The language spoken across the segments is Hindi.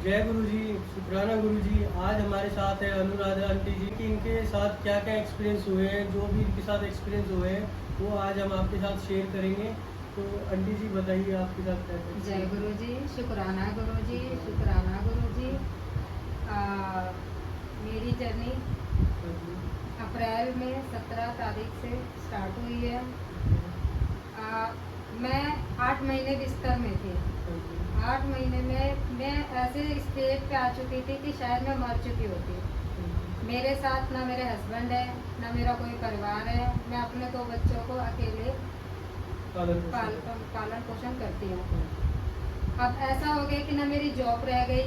जय गुरु जी, शुक्राना गुरु जी। आज हमारे साथ है अनुराधा आंटी जी कि इनके साथ क्या क्या एक्सपीरियंस हुए हैं, जो भी इनके साथ एक्सपीरियंस हुए हैं वो आज हम आपके साथ शेयर करेंगे। तो आंटी जी बताइए आपके साथ क्या क्या जय experience गुरु जी, शुक्राना गुरु जी, शुक्राना गुरु जी। मेरी जर्नी है? अप्रैल में 17 तारीख से स्टार्ट हुई है। मैं 8 महीने बिस्तर में थी। 8 महीने में मैं ऐसे स्टेज पे आ चुकी थी कि शायद मैं मर चुकी होती। मेरे साथ ना मेरे हस्बैंड है, ना मेरा कोई परिवार है। मैं अपने 2 बच्चों को अकेले पालन पोषण करती हूँ। अब ऐसा हो गया कि ना मेरी जॉब रह गई,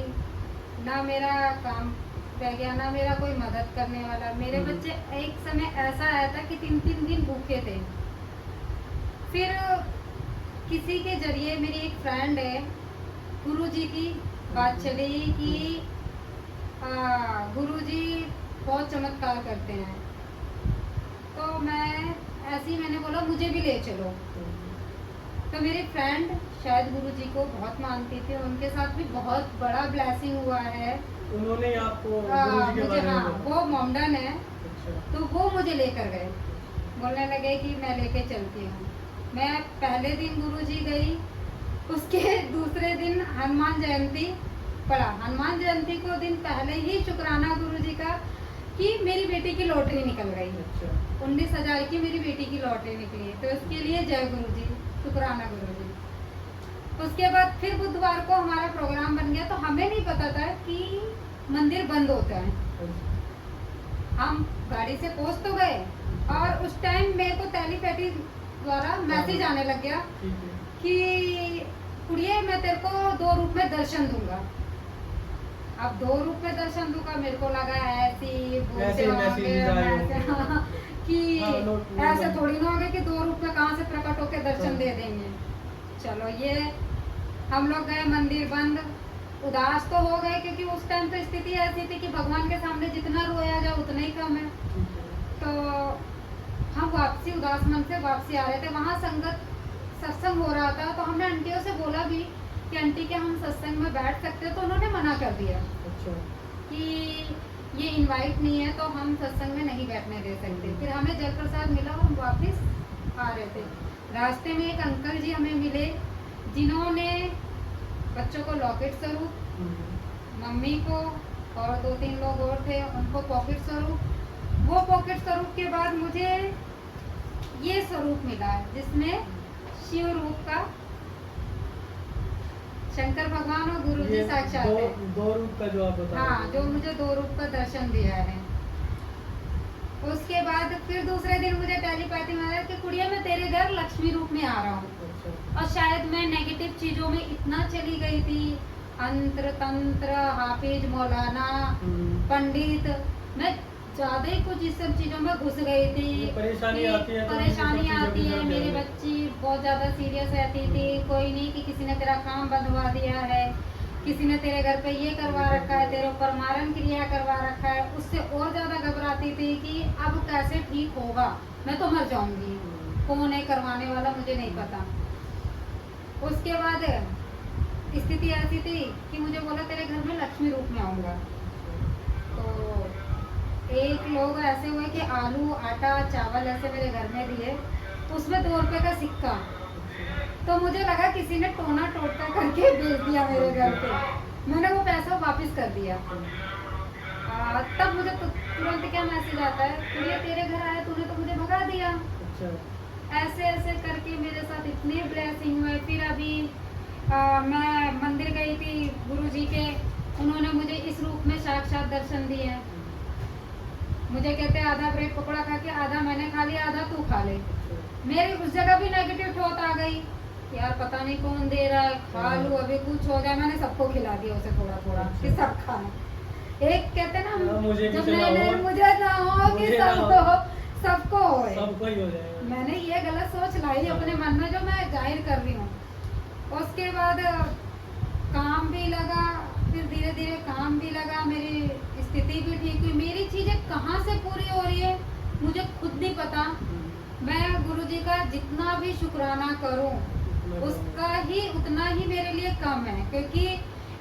ना मेरा काम रह गया, ना मेरा कोई मदद करने वाला। मेरे बच्चे एक समय ऐसा आया था कि 3-3 दिन भूखे थे। फिर किसी के जरिए मेरी एक फ्रेंड है, गुरुजी की बात चली कि गुरुजी बहुत चमत्कार करते हैं। तो मैंने बोला मुझे भी ले चलो। तो मेरी फ्रेंड शायद गुरुजी को बहुत मानती थी, उनके साथ भी बहुत बड़ा ब्लेसिंग हुआ है। उन्होंने आपको गुरुजी के मुझे बारे में बताया? वो मोमडन है। अच्छा। तो वो मुझे लेकर गए, बोलने लगे कि मैं लेके चलती हूँ। मैं पहले दिन गुरुजी गई, उसके दूसरे दिन हनुमान जयंती पड़ा। हनुमान जयंती को दिन पहले ही शुक्राना गुरुजी का कि मेरी बेटी की लॉटरी निकल गई। अच्छा। 19,000 की मेरी बेटी की लॉटरी निकली, तो इसके लिए जय गुरुजी, शुक्राना गुरुजी। उसके बाद फिर बुधवार को हमारा प्रोग्राम बन गया। तो हमें नहीं पता था कि मंदिर बंद होता है। हम गाड़ी से पहुंच तो गए और उस टाइम मेरे को टेलीपैथी द्वारा मैसेज आने लग गया कि कुड़िए मैं तेरे को 2 रूप में दर्शन दूंगा। अब 2 रूप में दर्शन दूंगा, मेरे को लगा ऐसी कि ऐसे थोड़ी ना होगा कि 2 रूप में कहाँ से प्रकट होकर दर्शन दे देंगे। चलो ये हम लोग गए, मंदिर बंद। उदास तो हो गए क्योंकि उस टाइम तो स्थिति ऐसी थी कि भगवान के सामने जितना रोया जाए उतना ही कम है। तो हम वापसी उदास मन से वापसी आ रहे थे। वहाँ संगत सत्संग हो रहा था, तो हमने आंटियों से बोला भी कि आंटी क्या हम सत्संग में बैठ सकते हैं? तो उन्होंने मना कर दिया। अच्छा। कि ये इनवाइट नहीं है तो हम सत्संग में नहीं बैठने दे सकते। फिर हमें जल प्रसाद मिला और हम वापस आ रहे थे। रास्ते में एक अंकल जी हमें मिले जिन्होंने बच्चों को लॉकेट स्वरूप, मम्मी को और 2-3 लोग और थे उनको पॉकेट स्वरूप। वो पॉकेट स्वरूप के बाद मुझे ये स्वरूप मिला जिसमें शिव रूप का शंकर भगवान और गुरु जी साक्षात है। 2 रूप का जो आप बता हाँ, जो मुझे 2 रूप का दर्शन दिया है। उसके बाद फिर दूसरे दिन मुझे टेलीपैथी में आया कि कुड़िया मैं तेरे घर लक्ष्मी रूप में आ रहा हूँ। और शायद मैं नेगेटिव चीजों में इतना चली गई थी, अंतर तंत्र, हाफिज मौलाना, पंडित, मैं ज्यादा ही कुछ इस सब चीजों में घुस गई थी। परेशानी आती है। मेरी बच्ची बहुत ज्यादा सीरियस रहती थी। कोई नहीं कि किसी ने तेरा काम बंधवा दिया है, किसी ने तेरे घर पे ये करवा रखा है, तेरे ऊपर मारण क्रिया करवा रखा है। उससे और ज्यादा घबराती थी कि अब कैसे ठीक होगा, मैं तो मर जाऊंगी। कौन है करवाने वाला मुझे नहीं पता। उसके बाद स्थिति ऐसी थी कि मुझे बोला तेरे घर में लक्ष्मी रूप में आऊंगा। तो एक लोग ऐसे हुए कि आलू, आटा, चावल ऐसे मेरे घर में दिए, उसमें 2 रुपए का सिक्का। तो मुझे लगा किसी ने टोना टोटका करके भेज दिया मेरे घर पे। मैंने वो पैसा वापस कर दिया। तब मुझे तुरंत क्या मैसेज आता है, ये तेरे घर आया, तूने तो मुझे भगा दिया। अच्छा। ऐसे ऐसे करके मेरे साथ इतने ब्लेसिंग हुए। फिर अभी मैं मंदिर गई थी गुरुजी के, उन्होंने मुझे इस रूप में साक्षात दर्शन दिए। मुझे कहते आधा ब्रेड पकौड़ा खा के आधा मैंने खा लिया, आधा तू खा ले। मेरी उस जगह भी नेगेटिव थॉट आ गई, यार पता नहीं कौन दे रहा है, खा लूं अभी कुछ हो जाए। मैंने सबको खिला दिया उसे थोड़ा थोड़ा कि सब खाए। एक कहते ना जब मुझे ना हो कि सबको होए, सबको ही हो जाएगा। मैंने ये गलत सोच लाई अपने मन में जो मैं जाहिर कर रही हूँ। उसके बाद काम भी लगा, फिर धीरे धीरे काम भी लगा, मेरी स्थिति भी ठीक हुई। मेरी चीजें कहाँ से पूरी हो रही है मुझे खुद नहीं पता। मैं गुरुजी का जितना भी शुक्राना करूं उसका ही उतना ही मेरे लिए कम है, क्योंकि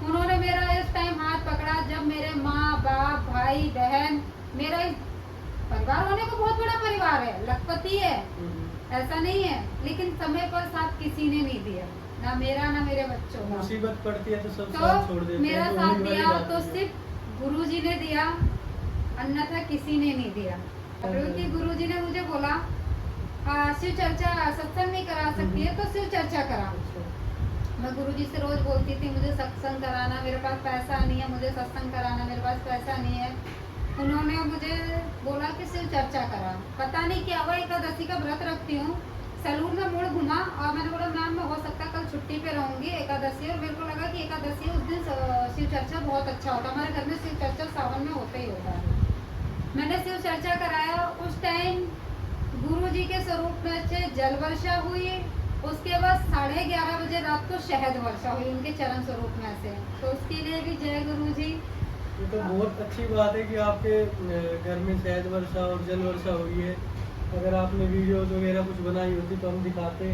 उन्होंने मेरा इस टाइम जब मेरे माँ बाप भाई बहन, मेरा परिवार होने को बहुत बड़ा परिवार है, लखपति है, ऐसा नहीं है, लेकिन समय पर साथ किसी ने नहीं दिया, ना मेरा ना मेरे बच्चों का। मुसीबत पड़ती है तो सब तो साथ छोड़ देते हैं, मेरा तो साथ वही वाली दिया बात तो है। सिर्फ गुरुजी ने दिया, अन्यथा किसी ने नहीं दिया। क्योंकि गुरुजी ने मुझे बोला शिव चर्चा सत्संग नहीं करा सकती है तो शिव चर्चा करा। मैं गुरुजी से रोज बोलती थी मुझे सत्संग कराना, मेरे पास पैसा नहीं है, मुझे सत्संग कराना, मेरे पास पैसा नहीं है। उन्होंने मुझे बोला कि शिव चर्चा करा। पता नहीं क्या हुआ, एकादशी का व्रत रखती हूँ, सैलून में मुड़ घुमा और मैंने बोला मैम मैं हो सकता है कल छुट्टी पे रहूंगी एकादशी, और मेरे को लगा कि एकादशी उस दिन शिव चर्चा बहुत अच्छा होता है, हमारे घर में शिव चर्चा सावन में होता ही होता है। मैंने शिव चर्चा कराया। उस टाइम गुरुजी के स्वरूप में से जल वर्षा हुई, उसके बाद 11:30 बजे रात को शहद वर्षा हुई उनके चरण स्वरूप में से। तो उसके लिए भी जय गुरुजी। ये तो बहुत अच्छी बात है कि आपके घर में शहद वर्षा और जल वर्षा हुई है। अगर आपने वीडियो वगैरह कुछ बनाई होती तो हम दिखाते।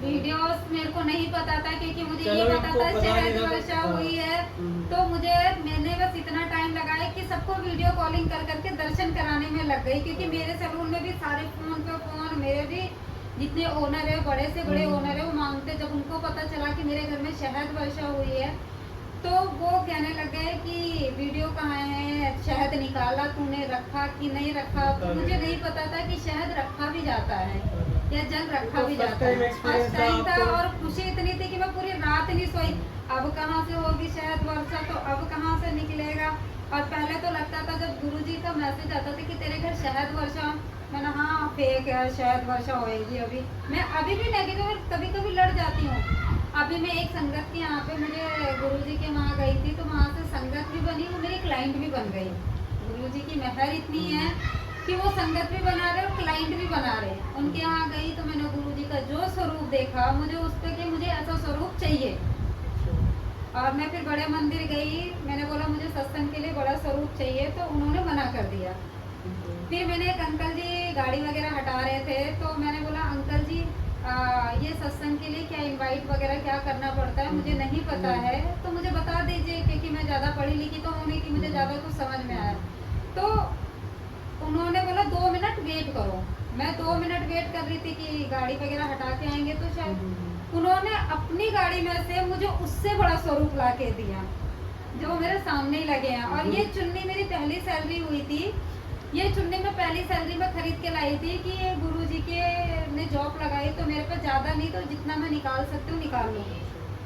वीडियोस मेरे को नहीं पता था, क्योंकि मुझे चलो, ये पता इनको था पता शहद नहीं था तो- वर्षा हाँ। हुई है। तो मैंने बस इतना टाइम लगाया कि सबको वीडियो कॉलिंग कर करके दर्शन कराने में लग गई, क्योंकि मेरे सैलून में भी सारे फोन पे फोन, मेरे भी जितने ओनर है, बड़े से बड़े ओनर है, वो मांगते। जब उनको पता चला कि मेरे घर में शहद वर्षा हुई है तो वो कहने लग गए कि वीडियो कहाँ है, शहद निकाला तूने, रखा कि नहीं रखा। तो मुझे नहीं पता था कि शहद रखा भी जाता है या जल रखा तो भी first जाता है। time experience फर्स्ट टाइम था था आपको। और खुशी इतनी थी कि मैं पूरी रात नहीं सोई। अब कहाँ से होगी शहद वर्षा, तो अब कहाँ से निकलेगा। और पहले तो लगता था जब गुरुजी का मैसेज आता था कि तेरे घर शहद वर्षा, मैंने हाँ फेक है, शहद वर्षा होएगी। मैं अभी भी नेगेटिव कभी कभी लड़ जाती हूँ। अभी मैं एक संगत के यहाँ पे मुझे गुरुजी के वहाँ गई थी, तो वहाँ से संगत भी बनी, वो मेरी क्लाइंट भी बन गई। गुरुजी की मेहर इतनी है कि वो संगत भी बना रहे और क्लाइंट भी बना रहे। उनके यहाँ गई तो मैंने गुरुजी का जो स्वरूप देखा, मुझे उस पे कि मुझे ऐसा स्वरूप चाहिए। और मैं फिर बड़े मंदिर गई, मैंने बोला मुझे सत्संग के लिए बड़ा स्वरूप चाहिए, तो उन्होंने मना कर दिया। फिर मैंने एक अंकल जी गाड़ी वगैरह हटा रहे थे, तो मैंने बोला अंकल जी ये सत्संग के लिए क्या इनवाइट वगैरह क्या करना पड़ता है, मुझे नहीं पता है, तो मुझे बता दीजिए, क्योंकि मैं ज़्यादा पढ़ी लिखी तो हूँ नहीं कि मुझे ज़्यादा कुछ समझ में आया। तो उन्होंने बोला 2 मिनट वेट करो। मैं 2 मिनट वेट कर रही थी कि गाड़ी वगैरह हटा के आएंगे, तो शायद उन्होंने अपनी गाड़ी में से मुझे उससे बड़ा स्वरूप ला के दिया जो मेरे सामने ही लगे हैं। और ये चुन्नी मेरी पहली सैलरी हुई थी, ये चुन्नी मैं पहली सैलरी में खरीद के लाई थी कि ये गुरुजी के ने जॉब लगाई, तो मेरे पास ज़्यादा नहीं, तो जितना मैं निकाल सकती हूँ निकाल लूँ।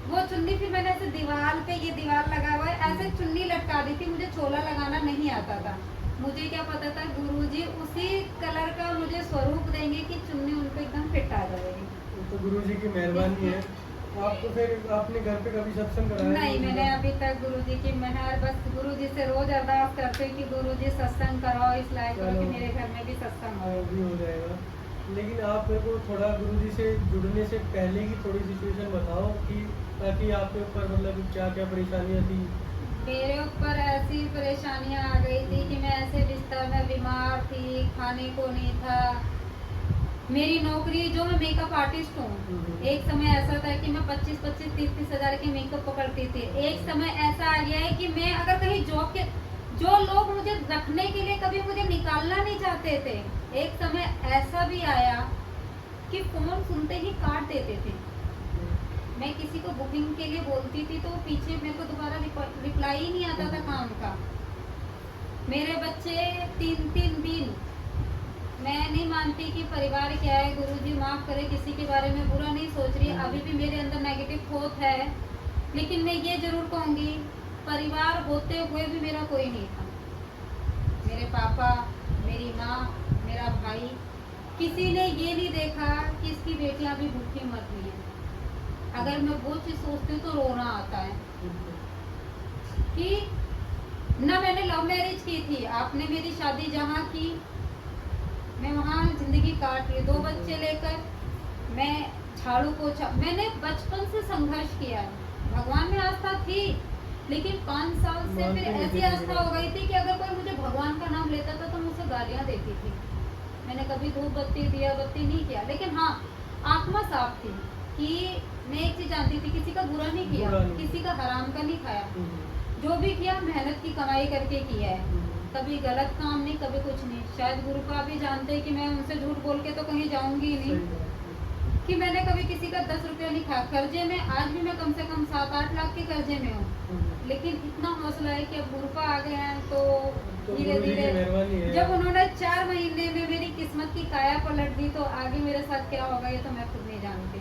वो चुन्नी फिर मैंने ऐसे दीवार पे, ये दीवार लगा हुआ है, ऐसे चुन्नी लटका दी थी। मुझे छोला लगाना नहीं आता था, मुझे क्या पता था गुरुजी उसी कलर का मुझे स्वरूप देंगे कि चुन्नी उन पे एकदम फिट आ जाएगी। तो गुरुजी की मेहरबानी है। आपको फिर आपने घर पे कभी सत्संग कराया? नहीं, मैंने अभी तक गुरुजी की मेहर, बस गुरुजी से रोज अरदास करते हैं कि गुरुजी सत्संग कराओ, इस लायक करो कि मेरे घर में भी सत्संग हो। भी हो जाएगा। लेकिन आप मेरे को थोड़ा गुरुजी से जुड़ने से पहले की थोड़ी सिचुएशन बताओ कि ताकि आपके ऊपर मतलब क्या क्या परेशानियाँ थी। मेरे ऊपर ऐसी परेशानियां आ गई थी कि मैं ऐसे बिस्तर में बीमार थी, खाने को नहीं था। मेरी नौकरी, जो मैं मेकअप आर्टिस्ट हूँ, एक समय ऐसा था कि मैं 25-25, 30-30 हज़ार के मेकअप पकड़ती थी। एक समय ऐसा आ गया है कि मैं अगर कहीं जॉब के, जो लोग मुझे रखने के लिए कभी मुझे निकालना नहीं चाहते थे, एक समय ऐसा भी आया कि फोन सुनते ही काट देते थे। मैं किसी को बुकिंग के लिए बोलती थी तो पीछे मेरे को दोबारा रिप्लाई ही नहीं आता था काम का। मेरे बच्चे 3-3 दिन, मैं नहीं मानती कि परिवार क्या है, गुरुजी माफ करे, किसी के बारे में बुरा नहीं सोच रही, अभी भी मेरे अंदर नेगेटिव थॉट है, लेकिन मैं ये जरूर कहूँगी परिवार होते हुए भी मेरा कोई नहीं था। मेरे पापा, मेरी माँ, मेरा भाई, किसी ने ये नहीं देखा कि इसकी बेटियां भी भूखी मर रही हैं। अगर मैं वो चीज सोचती हूँ तो रोना आता है कि ना मैंने लव मैरिज की थी, आपने मेरी शादी जहाँ की, मैं वहाँ जिंदगी काट रही, 2 बच्चे लेकर मैं झाड़ू पोछा, मैंने बचपन से संघर्ष किया है। भगवान में आस्था थी, लेकिन 5 साल से फिर ऐसी आस्था हो गई थी कि अगर कोई मुझे भगवान का नाम लेता था तो मुझसे गालियाँ देती थी। मैंने कभी धूप बत्ती दिया बत्ती नहीं किया, लेकिन हाँ आत्मा साफ थी कि मैं एक चीज जानती थी, किसी का बुरा नहीं किया, किसी का हराम का नहीं खाया। जो भी किया मेहनत की कमाई करके किया है, कभी गलत काम नहीं, कभी कुछ नहीं। शायद गुरु का भी जानते हैं कि मैं उनसे झूठ बोल के तो कहीं जाऊंगी ही सही नहीं, बात है। कि मैंने कभी किसी का 10 रुपया नहीं खाया। कर्जे में आज भी मैं कम से कम 7-8 लाख के कर्जे में हूँ, लेकिन इतना हौसला है कि अब गुरुपा आ गए हैं तो तो धीरे गुरु जी की धीरे मेहरबानी है। जब उन्होंने 4 महीने में मेरी किस्मत की काया पलट दी, तो आगे मेरे साथ क्या होगा ये तो मैं खुद नहीं जानती।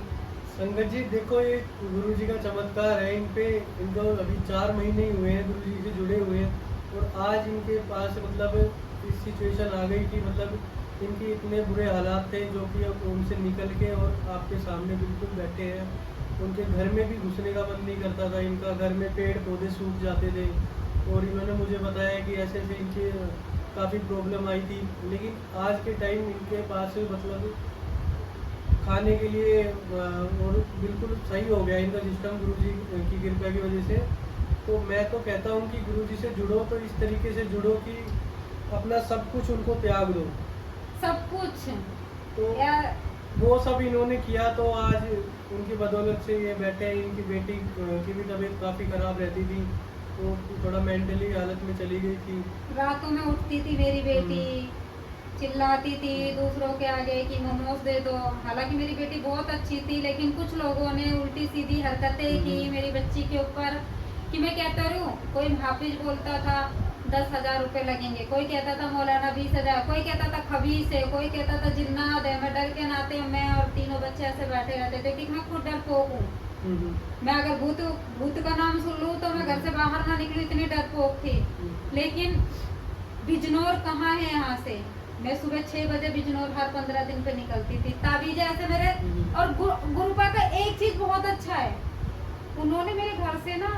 संगत जी देखो, ये गुरु जी का चमत्कार है। इनको अभी 4 महीने ही हुए हैं गुरु जी से जुड़े हुए हैं, और आज इनके पास मतलब इस सिचुएशन आ गई कि मतलब इनके इतने बुरे हालात थे जो कि अब उनसे निकल के और आपके सामने बिल्कुल बैठे हैं। उनके घर में भी घुसने का मन नहीं करता था इनका, घर में पेड़ पौधे सूख जाते थे, और इन्होंने मुझे बताया कि ऐसे ऐसे इनके काफ़ी प्रॉब्लम आई थी। लेकिन आज के टाइम इनके पास मतलब खाने के लिए और बिल्कुल सही हो गया इनका सिस्टम गुरु जी की कृपा की वजह से। तो मैं तो कहता हूँ कि गुरु जी से जुड़ो तो इस तरीके से जुड़ो कि अपना सब कुछ उनको त्याग दो। सब कुछ तो यार, वो सब इन्होंने किया, तो आज उनकी बदौलत से ये बैठे हैं। इनकी बेटी की भी तबीयत काफ़ी ख़राब रहती थी, तो थोड़ा मेंटली हालत में चली गई थी। रातों में उठती थी मेरी बेटी, चिल्लाती थी दूसरों के आगे कि मोमोज दे दो। हालांकि मेरी बेटी बहुत अच्छी थी, लेकिन कुछ लोगों ने उल्टी सीधी हरकतें की मेरी बच्ची के ऊपर, कि मैं कहता रहूं, कोई हाफिज बोलता था 10,000 रुपए लगेंगे, कोई कहता था मौलाना 20,000, कोई कहता था खबीस है, कोई कहता था जिन्नात है। मैं डर के नाते, मैं और तीनों बच्चे ऐसे बैठे रहते थे कि मैं खुद डरपोक हूँ। मैं अगर भूत का नाम सुन लूँ तो मैं घर से बाहर ना निकलूं, इतनी डरपोक थी। लेकिन बिजनौर कहाँ है यहाँ से, मैं सुबह 6 बजे बिजनौर हर 15 दिन पे निकलती थी। ताबीज ऐसे मेरे, और गुरुपा का एक चीज बहुत अच्छा है, उन्होंने मेरे घर से ना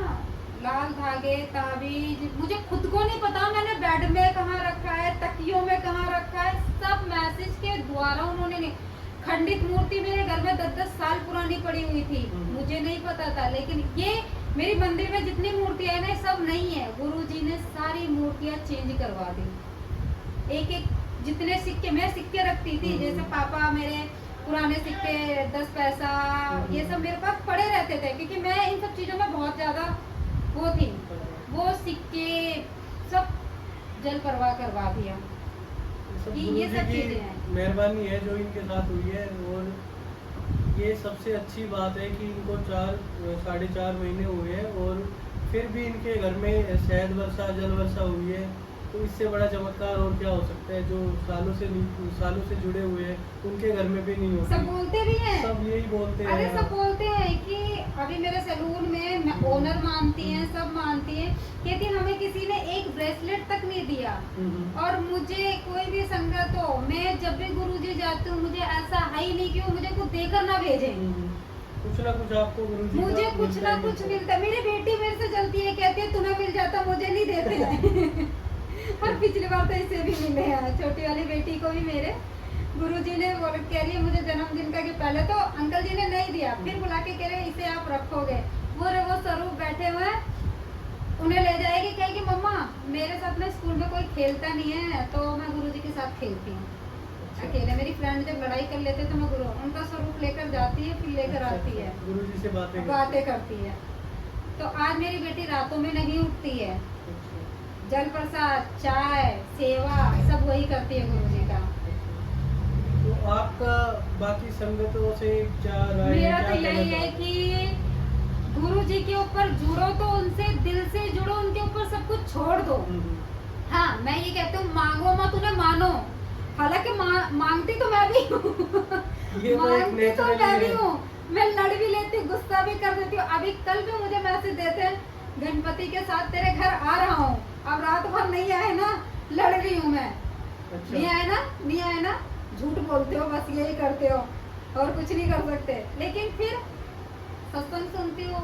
लाल धागे, ताबीज, मुझे खुद को नहीं पता मैंने बेड में कहाँ रखा है, तकियों में कहाँ रखा है, सब मैसेज के द्वारा उन्होंने नहीं। खंडित मूर्ति मेरे घर में 10-10 साल पुरानी पड़ी हुई थी, मुझे नहीं पता था। लेकिन ये मेरी मंदिर में जितनी मूर्तियां है ना, सब नहीं है, गुरुजी ने सारी मूर्तियां चेंज करवा दी। एक एक जितने सिक्के, मैं सिक्के रखती थी, जैसे पापा मेरे पुराने सिक्के 10 पैसा ये सब मेरे पास पड़े रहते थे, क्योंकि मैं इन सब चीजों में बहुत ज्यादा वो थी। वो सिक्के सब जल परवाह करवा दिया। ये सब चीजें हैं, मेहरबानी है जो इनके साथ हुई है। और ये सबसे अच्छी बात है कि इनको 4-4.5 महीने हुए हैं, और फिर भी इनके घर में शहद वर्षा, जल वर्षा हुई है। तो इससे बड़ा चमत्कार और क्या हो सकता है। जो सालों से जुड़े हुए हैं उनके घर में भी नहीं होती। सब बोलते भी हैं, सब यही बोलते हैं। अरे सब बोलते हैं कि अभी मेरे सैलून में ओनर मानती हैं, सब मानती हैं, कहती हमें किसी ने एक ब्रेसलेट तक नहीं दिया। और मुझे कोई भी संगत हो, मैं जब भी गुरुजी जाती हूँ, मुझे ऐसा है ही नहीं कि वो मुझे कुछ देकर ना भेजे। कुछ ना कुछ आपको गुरुजी मुझे कुछ ना कुछ मिलता है। मेरी बेटी मेरे से जलती है, कहती है तुम्हें मिल जाता, मुझे नहीं देते हैं। और पिछली बार तो इसे भी मिले हैं, छोटी वाली बेटी को भी मेरे गुरुजी ने कह रही है मुझे जन्मदिन का गिफ्ट। पहले तो अंकल जी ने नहीं दिया, फिर बुला के कह रहे इसे आप रखोगे। वो स्वरूप बैठे हुए हैं, उन्हें ले जाएगी, कहेगी मम्मा मेरे साथ में स्कूल में कोई खेलता नहीं है, तो मैं गुरुजी के साथ खेलती हूँ अकेले। मेरी फ्रेंड जब लड़ाई कर लेते तो मैं उनका स्वरूप लेकर जाती है, फिर लेकर आती है, गुरुजी से बातें करती है। तो आज मेरी बेटी रातों में नहीं उठती है, जल प्रसाद, चाय, सेवा सब वही करती है गुरुजी का। तो आपका बाकी संगतों से क्या राय? मेरा तो यही है कि गुरुजी के ऊपर जुड़ो तो उनसे दिल से जुड़ो, उनके ऊपर सब कुछ छोड़ दो। हाँ, मैं ये कहती हूँ मांगो मत, उन्हें मानो। हालांकि मांगती तो मैं भी हूँ, मांगती तो मैं भी हूँ, मैं लड़ भी लेती हूँ, गुस्सा भी कर देती हूँ। अभी कल भी मुझे मैसेज देते हैं गणपति के साथ तेरे घर आ रहा हूँ, अब रात भर नहीं आए ना, लड़ रही हूँ मैं। अच्छा। नहीं आए ना, नहीं आए ना, झूठ बोलते हो, बस यही करते हो और कुछ नहीं कर सकते। लेकिन फिर सत्संग सुनती हूँ,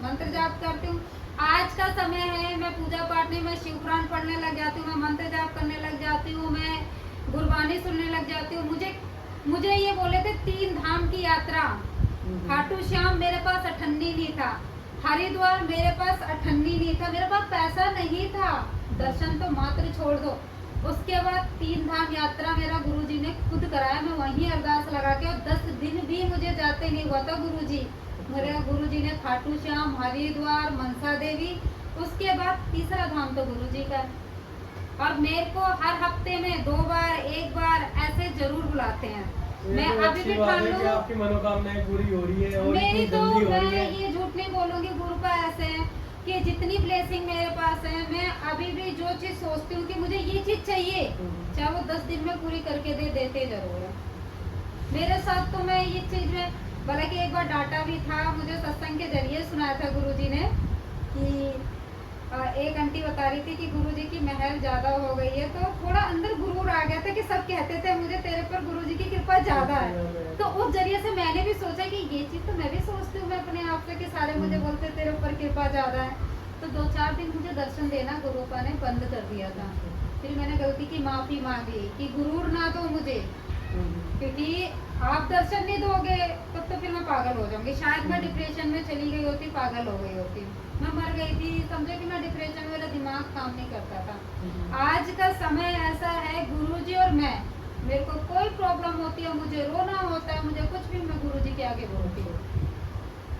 मंत्र जाप करती हूँ। आज का समय है, मैं पूजा पाठ नहीं, मैं शिव पुराण पढ़ने लग जाती हूँ, मैं मंत्र जाप करने लग जाती हूँ, मैं गुरबानी सुनने लग जाती हूँ। मुझे ये बोले थे 3 धाम की यात्रा, खाटू श्याम मेरे पास अठन्नी नहीं था, हरिद्वार मेरे पास अठन्नी नहीं था, मेरे पास पैसा नहीं था, दर्शन तो मात्र छोड़ दो। उसके बाद 3 धाम यात्रा मेरा गुरुजी ने खुद कराया, मैं वहीं अरदास लगा के, और 10 दिन भी मुझे जाते नहीं हुआ था गुरुजी। मेरे गुरुजी ने खाटू श्याम, हरिद्वार, मनसा देवी, उसके बाद तीसरा धाम तो गुरु जी का है। और मेरे को हर हफ्ते में 2 बार 1 बार ऐसे जरूर बुलाते हैं। ये मैं तो अभी अच्छी भी बात ठान है कि लूं, आपकी मनोकामनाएं पूरी हो रही है और मेरी इतनी तो जल्दी हो मैं रही है। ये झूठ नहीं बोलूंगी, गुरु का ऐसे है कि जितनी ब्लेसिंग मेरे पास है, मैं अभी भी जो चीज सोचती हूँ कि मुझे ये चीज चाहिए, चाहे वो 10 दिन में पूरी करके देते जरूर है मेरे साथ। तो मैं ये चीज में, बल्कि एक बार डांटा भी था, मुझे सत्संग के जरिए सुनाया था गुरुजी ने कि एक आंटी बता रही थी कि गुरुजी की महर ज्यादा हो गई है, तो थोड़ा अंदर गुरूर आ गया था कि सब कहते थे मुझे तेरे पर गुरुजी की कृपा ज्यादा है। तो उस जरिए से मैंने भी सोचा कि ये चीज तो मैं भी सोचती हूँ मैं अपने आप से कि सारे मुझे बोलते तेरे ऊपर कृपा ज्यादा है। तो 2-4 दिन मुझे दर्शन देना गुरुपा ने बंद कर दिया था। फिर मैंने गलती की माफी मांगी कि गुरूर ना दो मुझे, क्योंकि आप दर्शन नहीं दोगे तब तो फिर मैं पागल हो जाऊंगी। शायद मैं डिप्रेशन में चली गई होती, पागल हो गई होती, मैं मर गई थी, समझो कि मैं डिप्रेशन में, मेरा दिमाग काम नहीं करता था। आज का समय ऐसा है, गुरुजी और मैं, मेरे को कोई प्रॉब्लम होती है, मुझे रोना होता है, मुझे कुछ भी, मैं गुरुजी के आगे बोलती हूँ,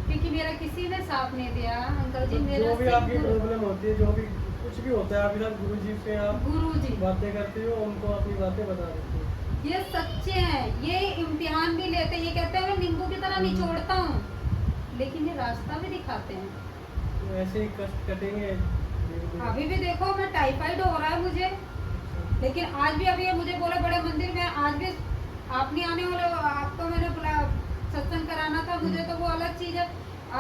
क्योंकि मेरा किसी ने साथ नहीं दिया। अंकल जी मेरा जो भी आपकी प्रॉब्लम होती है, जो भी कुछ भी होता है, आपके साथ गुरुजी से आप गुरुजी बातें करते हो, उनको अपनी बातें बता देते हो। ये सच्चे हैं, ये इम्तिहान भी लेते हैं, ये कहते हैं मैं नींबू की तरह निचोड़ता हूँ, लेकिन ये रास्ता भी दिखाते हैं। तो ऐसे ही कष्ट कटेंगे। अभी भी देखो मैं टाइफाइड हो रहा है मुझे, लेकिन आज भी अभी ये मुझे बोले बड़े मंदिर में, आज भी आप नहीं आने वाले हो, आपको मैंने बुला सत्संग कराना था मुझे, तो वो अलग चीज है।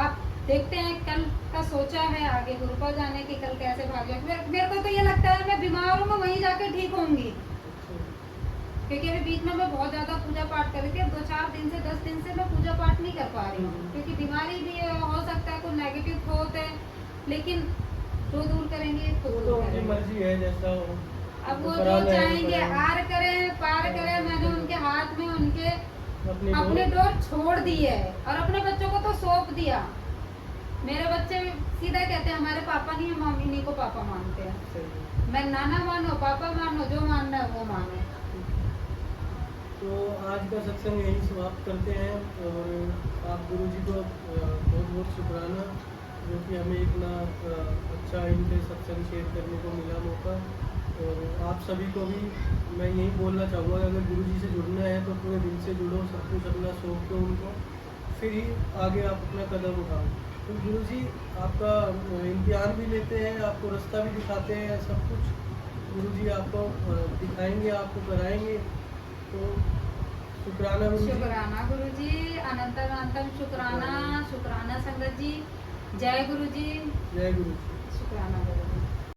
आप देखते हैं, कल का सोचा है आगे गुरुपा जाने की, कल कैसे भाग जाए। मेरे को तो ये लगता है मैं बीमार हूँ, मैं वहीं जाकर ठीक होंगी, क्योंकि अभी बीच में मैं बहुत ज्यादा पूजा पाठ कर रही थी। अब 2-4 दिन से 10 दिन से मैं पूजा पाठ नहीं कर पा रही हूँ, क्योंकि बीमारी भी हो सकता है, कुछ नेगेटिव थॉट है, लेकिन जो दूर करेंगे तो तो उनकी मर्जी है जैसा हो। अब वो जो चाहेंगे आर करें पार करें। मैंने उनके हाथ में उनके अपने डोर छोड़ दी है और अपने बच्चों को तो सौंप दिया। मेरे बच्चे सीधा कहते हैं हमारे पापा नहीं है, मम्मी नहीं को पापा मानते हैं। मैं नाना मानो पापा मानो, जो मानना है वो मानो। तो आज का सत्संग यहीं समाप्त करते हैं और आप गुरुजी को बहुत बहुत शुक्राना, जो कि हमें इतना अच्छा इनके सत्संग शेयर करने को मिला मौका। और आप सभी को भी मैं यही बोलना चाहूँगा कि अगर गुरुजी से जुड़ना है तो पूरे दिल से जुड़ो, सब कुछ अपना सौंप दो उनको, फिर ही आगे आप अपना कदम उठाओ। तो गुरुजी आपका इम्तिहान भी लेते हैं, आपको रास्ता भी दिखाते हैं, सब कुछ गुरुजी आपको दिखाएंगे, आपको कराएंगे। तो शुक्राना गुरुजी। शुक्राना गुरुजी, अनंतम अनंतम शुक्राना, शुक्राना संगत जी। जय गुरुजी। जय गुरु।